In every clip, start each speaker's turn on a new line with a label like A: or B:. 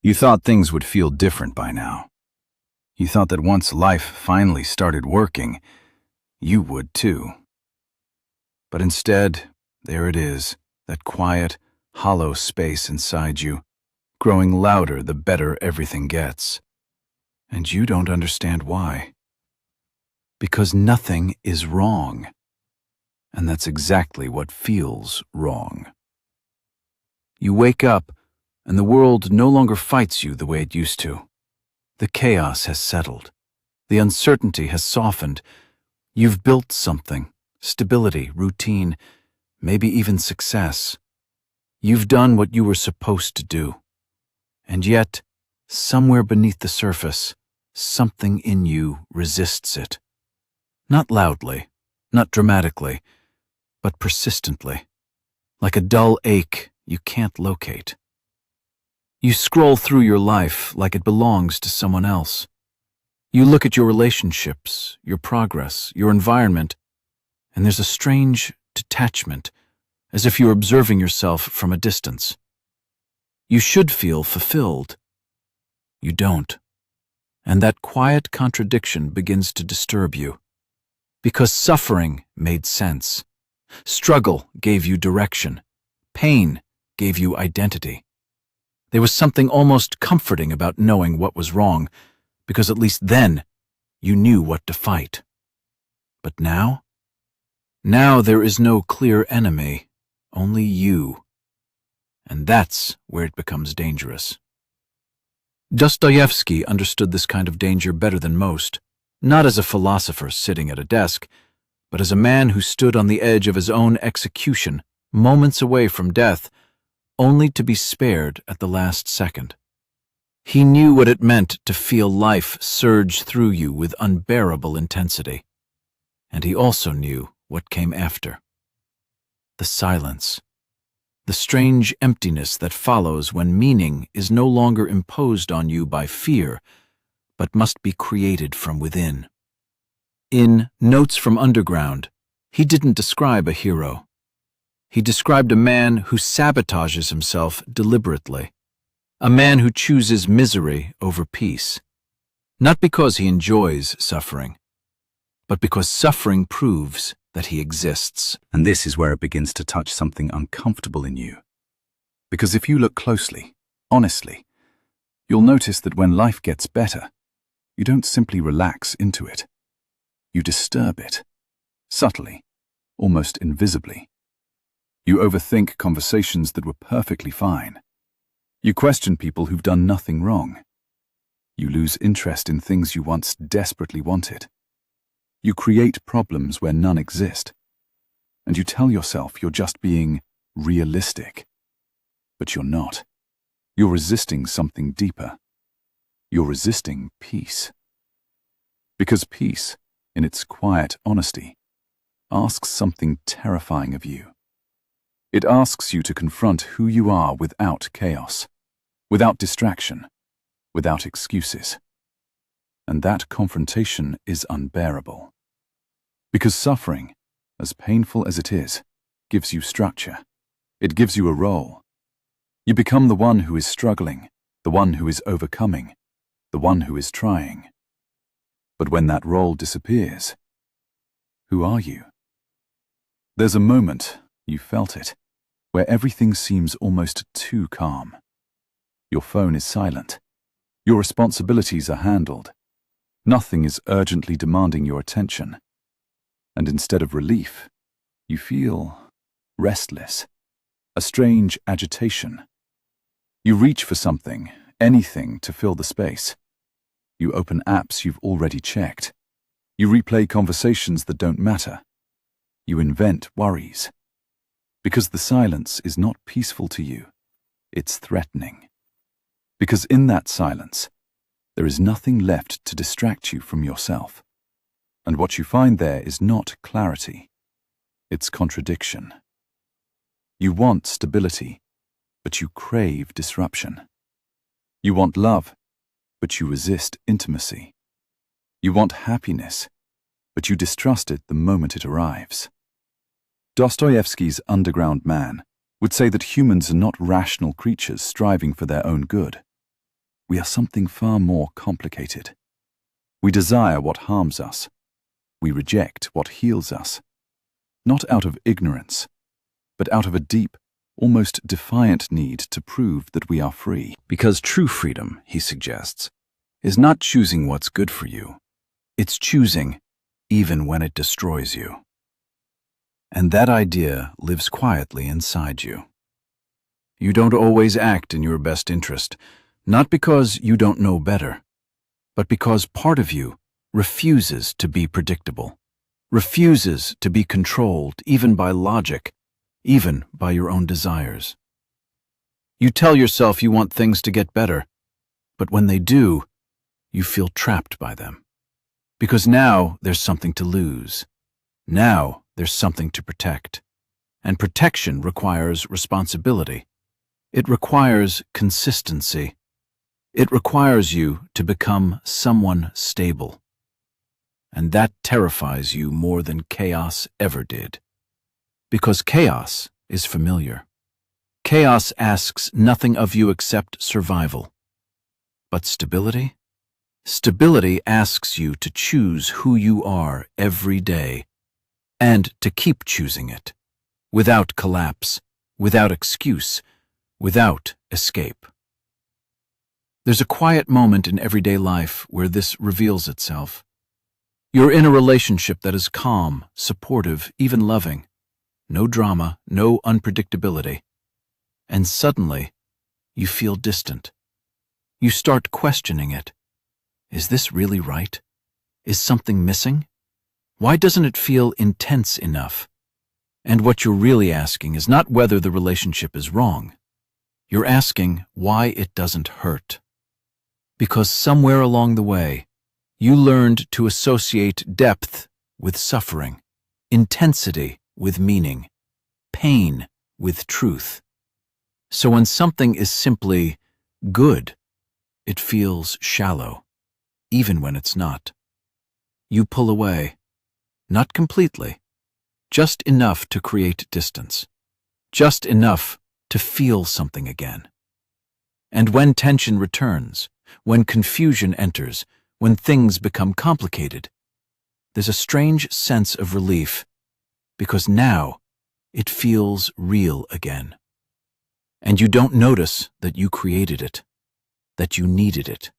A: You thought things would feel different by now. You thought that once life finally started working, you would too. But instead, there it is, that quiet, hollow space inside you, growing louder the better everything gets. And you don't understand why. Because nothing is wrong. And that's exactly what feels wrong. You wake up, and the world no longer fights you the way it used to. The chaos has settled. The uncertainty has softened. You've built something, stability, routine, maybe even success. You've done what you were supposed to do. And yet, somewhere beneath the surface, something in you resists it. Not loudly, not dramatically, but persistently, like a dull ache you can't locate. You scroll through your life like it belongs to someone else. You look at your relationships, your progress, your environment, and there's a strange detachment, as if you're observing yourself from a distance. You should feel fulfilled. You don't. And that quiet contradiction begins to disturb you. Because suffering made sense. Struggle gave you direction. Pain gave you identity. There was something almost comforting about knowing what was wrong, because at least then you knew what to fight. But now? Now there is no clear enemy, only you. And that's where it becomes dangerous. Dostoevsky understood this kind of danger better than most, not as a philosopher sitting at a desk, but as a man who stood on the edge of his own execution, moments away from death, only to be spared at the last second. He knew what it meant to feel life surge through you with unbearable intensity. And he also knew what came after. The silence. The strange emptiness that follows when meaning is no longer imposed on you by fear, but must be created from within. In Notes from Underground, he didn't describe a hero. He described a man who sabotages himself deliberately, a man who chooses misery over peace, not because he enjoys suffering, but because suffering proves that he exists.
B: And this is where it begins to touch something uncomfortable in you. Because if you look closely, honestly, you'll notice that when life gets better, you don't simply relax into it. You disturb it, subtly, almost invisibly. You overthink conversations that were perfectly fine. You question people who've done nothing wrong. You lose interest in things you once desperately wanted. You create problems where none exist. And you tell yourself you're just being realistic. But you're not. You're resisting something deeper. You're resisting peace. Because peace, in its quiet honesty, asks something terrifying of you. It asks you to confront who you are without chaos, without distraction, without excuses. And that confrontation is unbearable. Because suffering, as painful as it is, gives you structure. It gives you a role. You become the one who is struggling, the one who is overcoming, the one who is trying. But when that role disappears, who are you? There's a moment, you felt it, where everything seems almost too calm. Your phone is silent. Your responsibilities are handled. Nothing is urgently demanding your attention. And instead of relief, you feel restless, a strange agitation. You reach for something, anything to fill the space. You open apps you've already checked. You replay conversations that don't matter. You invent worries. Because the silence is not peaceful to you, it's threatening. Because in that silence, there is nothing left to distract you from yourself. And what you find there is not clarity, it's contradiction. You want stability, but you crave disruption. You want love, but you resist intimacy. You want happiness, but you distrust it the moment it arrives. Dostoevsky's Underground Man would say that humans are not rational creatures striving for their own good. we are something far more complicated. We desire what harms us. We reject what heals us. Not out of ignorance, but out of a deep, almost defiant need to prove that we are free. Because true freedom, he suggests, is not choosing what's good for you. It's choosing even when it destroys you. And that idea lives quietly inside you. You don't always act in your best interest, not because you don't know better, but because part of you refuses to be predictable, refuses to be controlled even by logic, even by your own desires. You tell yourself you want things to get better, but when they do, you feel trapped by them. Because now there's something to lose. Now there's something to protect. And protection requires responsibility. It requires consistency. It requires you to become someone stable. And that terrifies you more than chaos ever did. Because chaos is familiar. Chaos asks nothing of you except survival. But stability? Stability asks you to choose who you are every day, and to keep choosing it, without collapse, without excuse, without escape. There's a quiet moment in everyday life where this reveals itself. You're in a relationship that is calm, supportive, even loving. No drama, no unpredictability. And suddenly, you feel distant. You start questioning it. Is this really right? Is something missing? Why doesn't it feel intense enough? And what you're really asking is not whether the relationship is wrong. You're asking why it doesn't hurt. Because somewhere along the way, you learned to associate depth with suffering, intensity with meaning, pain with truth. So when something is simply good, it feels shallow, even when it's not. You pull away, not completely, just enough to create distance, just enough to feel something again. And when tension returns, when confusion enters, when things become complicated, there's a strange sense of relief, because now it feels real again. And you don't notice that you created it, that you needed it.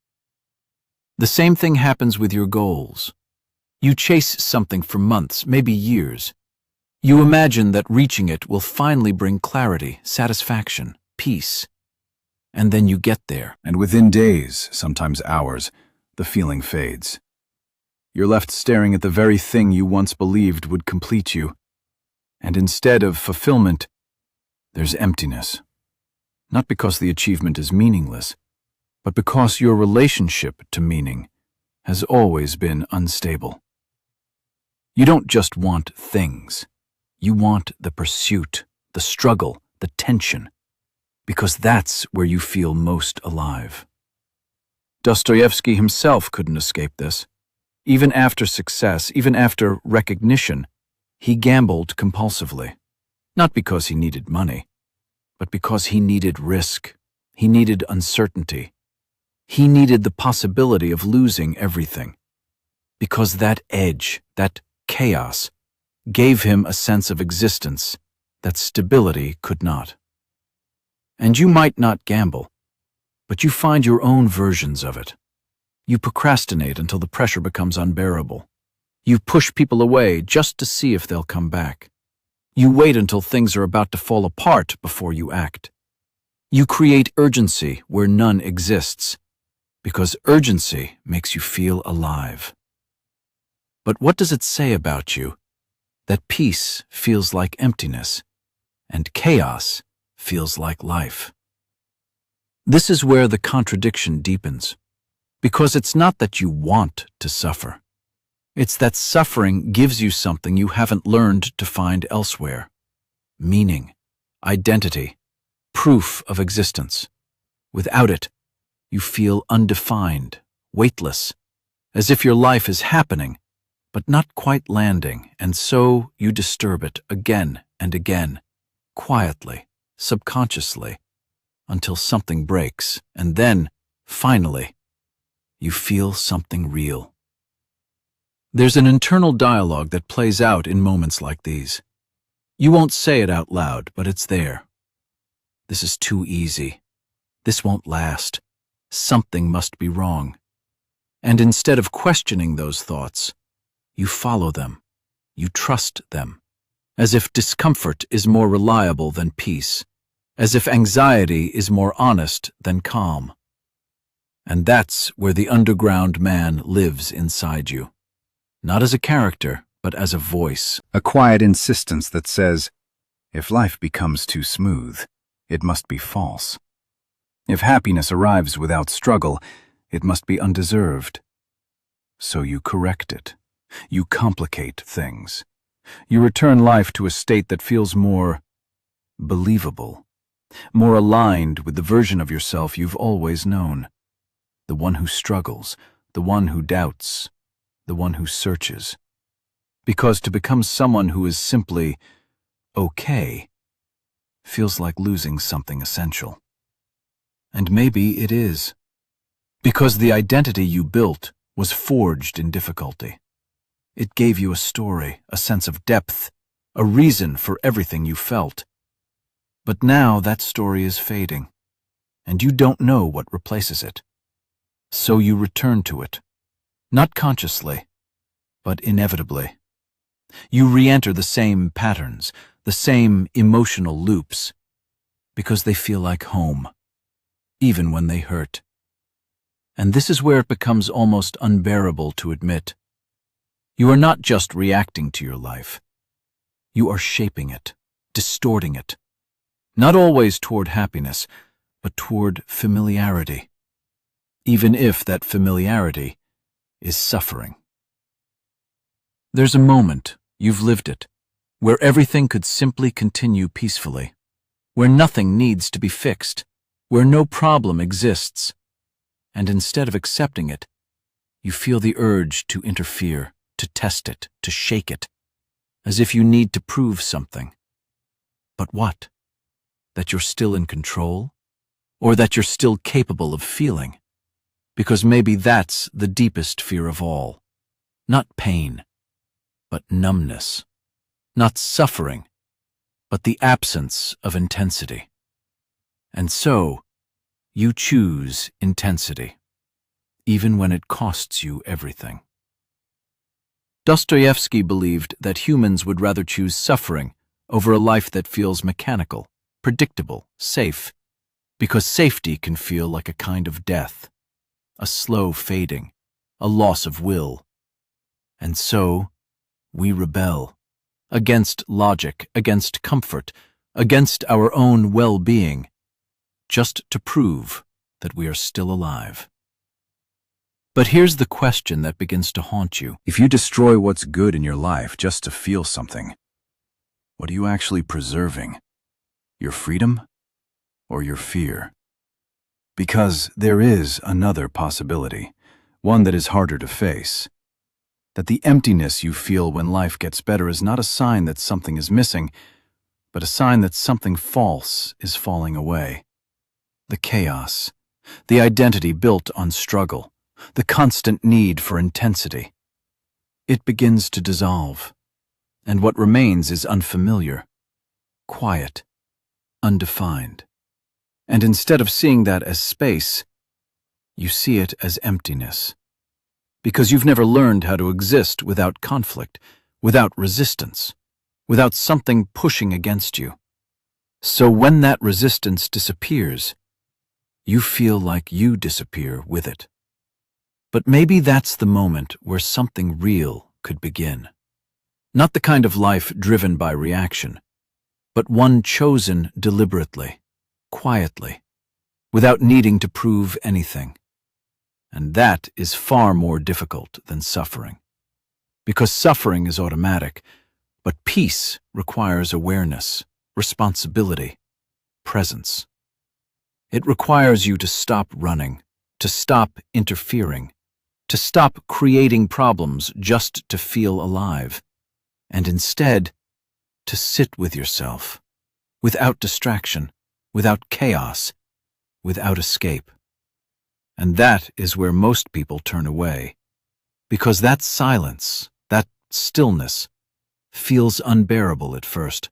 B: The same thing happens with your goals. You chase something for months, maybe years. You imagine that reaching it will finally bring clarity, satisfaction, peace. And then you get there.
A: And within days, sometimes hours, the feeling fades. You're left staring at the very thing you once believed would complete you. And instead of fulfillment, there's emptiness. Not because the achievement is meaningless, but because your relationship to meaning has always been unstable. You don't just want things. You want the pursuit, the struggle, the tension, because that's where you feel most alive. Dostoevsky himself couldn't escape this. Even after success, even after recognition, he gambled compulsively. Not because he needed money, but because he needed risk. He needed uncertainty. He needed the possibility of losing everything. Because that edge, that chaos, gave him a sense of existence that stability could not. And you might not gamble, but you find your own versions of it. You procrastinate until the pressure becomes unbearable. You push people away just to see if they'll come back. You wait until things are about to fall apart before you act. You create urgency where none exists, because urgency makes you feel alive. But what does it say about you that peace feels like emptiness and chaos feels like life? This is where the contradiction deepens, because it's not that you want to suffer. It's that suffering gives you something you haven't learned to find elsewhere: meaning, identity, proof of existence. Without it, you feel undefined, weightless, as if your life is happening, but not quite landing, and so you disturb it again and again, quietly, subconsciously, until something breaks, and then,
B: finally, you feel something real. There's an internal dialogue that plays out in moments like these. You won't say it out loud, but it's there. This is too easy. This won't last. Something must be wrong. And instead of questioning those thoughts, you follow them. You trust them. As if discomfort is more reliable than peace. As if anxiety is more honest than calm. And that's where the underground man lives inside you. Not as a character, but as a voice.
A: A quiet insistence that says, if life becomes too smooth, it must be false. If happiness arrives without struggle, it must be undeserved. So you correct it. You complicate things. You return life to a state that feels more believable, more aligned with the version of yourself you've always known. The one who struggles, the one who doubts, the one who searches. Because to become someone who is simply okay feels like losing something essential. And maybe it is. Because the identity you built was forged in difficulty. It gave you a story, a sense of depth, a reason for everything you felt. But now that story is fading, and you don't know what replaces it. So you return to it, not consciously, but inevitably. You re-enter the same patterns, the same emotional loops, because they feel like home, even when they hurt. And this is where it becomes almost unbearable to admit. You are not just reacting to your life. You are shaping it, distorting it, not always toward happiness, but toward familiarity, even if that familiarity is suffering. There's a moment, you've lived it, where everything could simply continue peacefully, where nothing needs to be fixed, where no problem exists, and instead of accepting it, you feel the urge to interfere, to test it, to shake it, as if you need to prove something. But what? That you're still in control? Or that you're still capable of feeling? Because maybe that's the deepest fear of all. Not pain, but numbness. Not suffering, but the absence of intensity. And so, you choose intensity, even when it costs you everything. Dostoevsky believed that humans would rather choose suffering over a life that feels mechanical, predictable, safe, because safety can feel like a kind of death, a slow fading, a loss of will. And so, we rebel against logic, against comfort, against our own well-being, just to prove that we are still alive. But here's the question that begins to haunt you. If you destroy what's good in your life just to feel something, what are you actually preserving? Your freedom or your fear? Because there is another possibility, one that is harder to face. That the emptiness you feel when life gets better is not a sign that something is missing, but a sign that something false is falling away. The chaos, the identity built on struggle, the constant need for intensity. It begins to dissolve, and what remains is unfamiliar, quiet, undefined. And instead of seeing that as space, you see it as emptiness. Because you've never learned how to exist without conflict, without resistance, without something pushing against you. So when that resistance disappears, you feel like you disappear with it. But maybe that's the moment where something real could begin. Not the kind of life driven by reaction, but one chosen deliberately, quietly, without needing to prove anything. And that is far more difficult than suffering. Because suffering is automatic, but peace requires awareness, responsibility, presence. It requires you to stop running, to stop interfering, to stop creating problems just to feel alive, and instead, to sit with yourself, without distraction, without chaos, without escape.
C: And that is where most people turn away. Because that silence, that stillness, feels unbearable at first.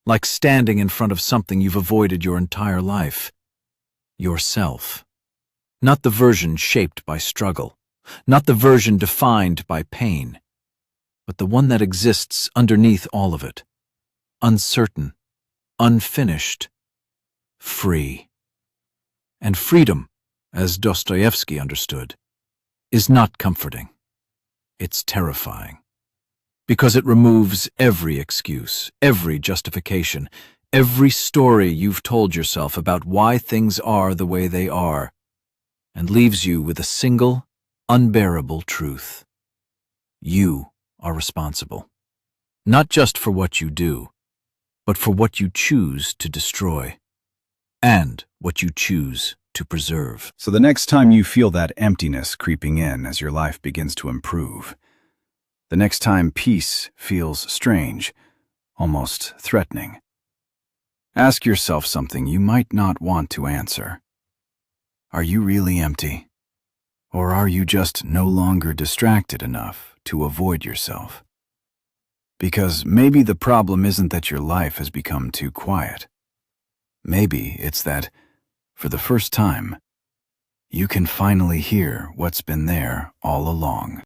C: Like standing in front of something you've avoided your entire life. Yourself. Not the version shaped by struggle. Not the version defined by pain. But the one that exists underneath all of it. Uncertain. Unfinished. Free. And freedom, as Dostoevsky understood, is not comforting. It's terrifying. Because it removes every excuse, every justification, every story you've told yourself about why things are the way they are, and leaves you with a single, unbearable truth. You are responsible. Not just for what you do, but for what you choose to destroy, and what you choose to preserve.
A: So the next time you feel that emptiness creeping in as your life begins to improve, the next time peace feels strange, almost threatening, ask yourself something you might not want to answer. Are you really empty? Or are you just no longer distracted enough to avoid yourself? Because maybe the problem isn't that your life has become too quiet. Maybe it's that, for the first time, you can finally hear what's been there all along.